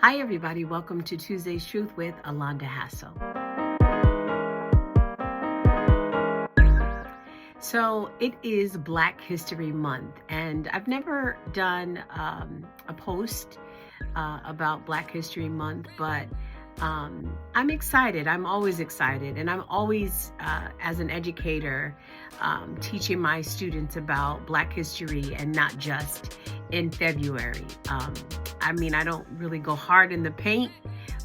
Hi, everybody. Welcome to Tuesday's Truth with Alonda Hassel. So it is Black History Month, and I've never done a post about Black History Month, but I'm excited. I'm always excited, and I'm always, as an educator, teaching my students about Black history and not just in February. I don't really go hard in the paint,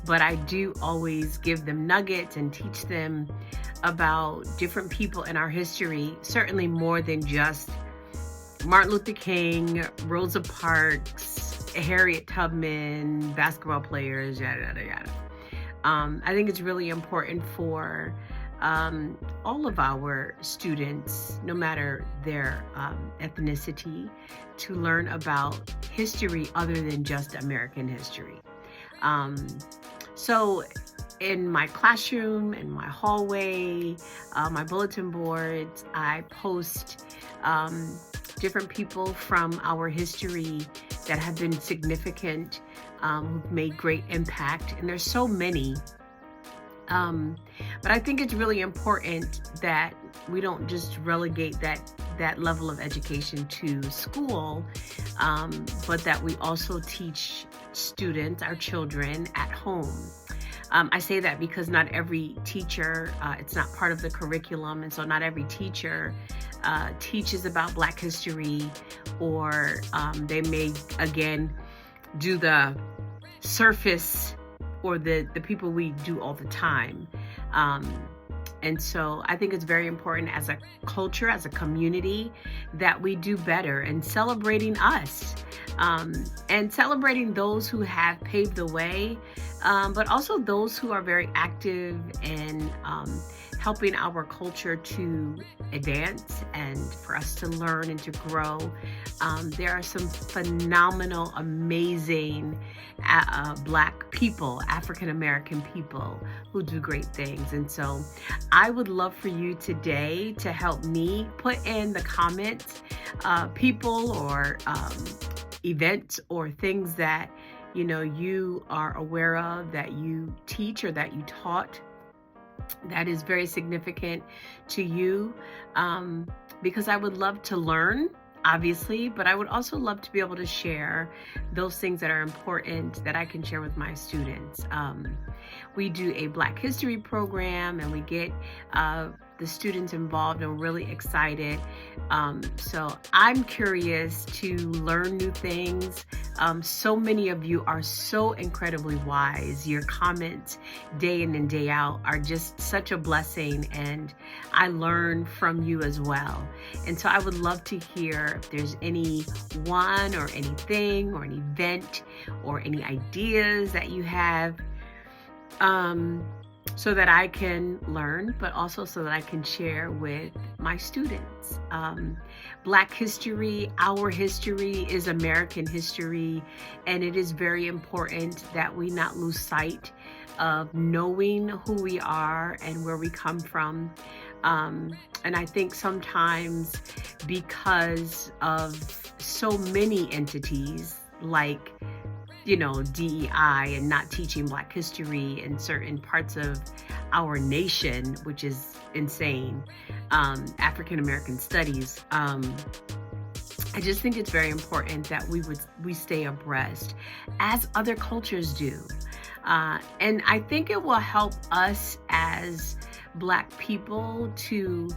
but I do always give them nuggets and teach them about different people in our history, certainly more than just Martin Luther King, Rosa Parks, Harriet Tubman, basketball players, yada, yada, yada. I think it's really important for all of our students, no matter their ethnicity, to learn about history other than just American history. So in my classroom, in my hallway, my bulletin boards, I post different people from our history that have been significant, who've made great impact. And there's so many. But I think it's really important that we don't just relegate that level of education to school, but that we also teach students, our children, at home. I say that because not every teacher, it's not part of the curriculum, and so not every teacher teaches about Black history, or they may, again, do the surface or the people we do all the time. And so I think it's very important as a culture, as a community, that we do better in celebrating us, and celebrating those who have paved the way, but also those who are very active in helping our culture to advance and for us to learn and to grow. There are some phenomenal, amazing Black people, African-American people who do great things. And so I would love for you today to help me put in the comments people or events or things that you are aware of, that you teach or that you taught, that is very significant to you, because I would love to learn, obviously, but I would also love to be able to share those things that are important that I can share with my students. We do a Black History program, and we get the students involved, and we're really excited. So I'm curious to learn new things. So many of you are so incredibly wise. Your comments day in and day out are just such a blessing, and I learn from you as well. And so I would love to hear if there's anyone or anything or an event or any ideas that you have, so that I can learn, but also so that I can share with my students. Black history, our history, is American history, and it is very important that we not lose sight of knowing who we are and where we come from. And I think sometimes, because of so many entities like DEI, and not teaching Black history in certain parts of our nation, which is insane, African American studies, I just think it's very important that we stay abreast as other cultures do. And I think it will help us as Black people to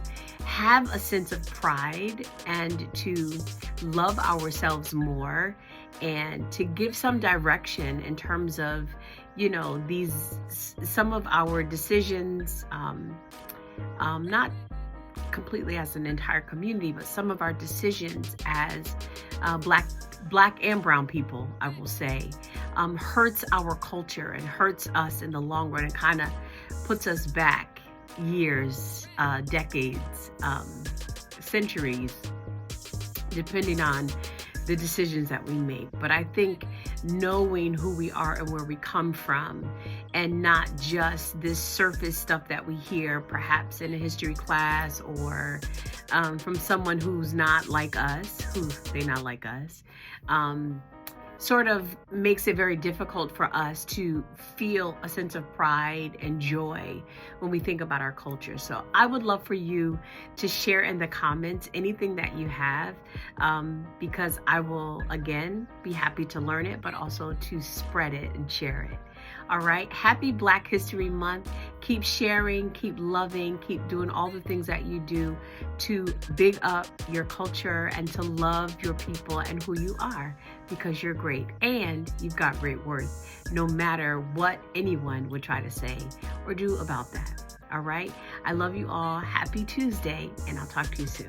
have a sense of pride and to love ourselves more, and to give some direction in terms of, some of our decisions, not completely as an entire community, but some of our decisions as Black and brown people, I will say, hurts our culture and hurts us in the long run, and kind of puts us back years, decades, centuries, depending on the decisions that we make. But I think knowing who we are and where we come from, and not just this surface stuff that we hear perhaps in a history class, or from someone who's not like us, sort of makes it very difficult for us to feel a sense of pride and joy when we think about our culture. So I would love for you to share in the comments anything that you have, because I will, again, be happy to learn it, but also to spread it and share it. All right. Happy Black History Month. Keep sharing, keep loving, keep doing all the things that you do to big up your culture and to love your people and who you are, because you're great and you've got great worth, no matter what anyone would try to say or do about that. All right. I love you all. Happy Tuesday, and I'll talk to you soon.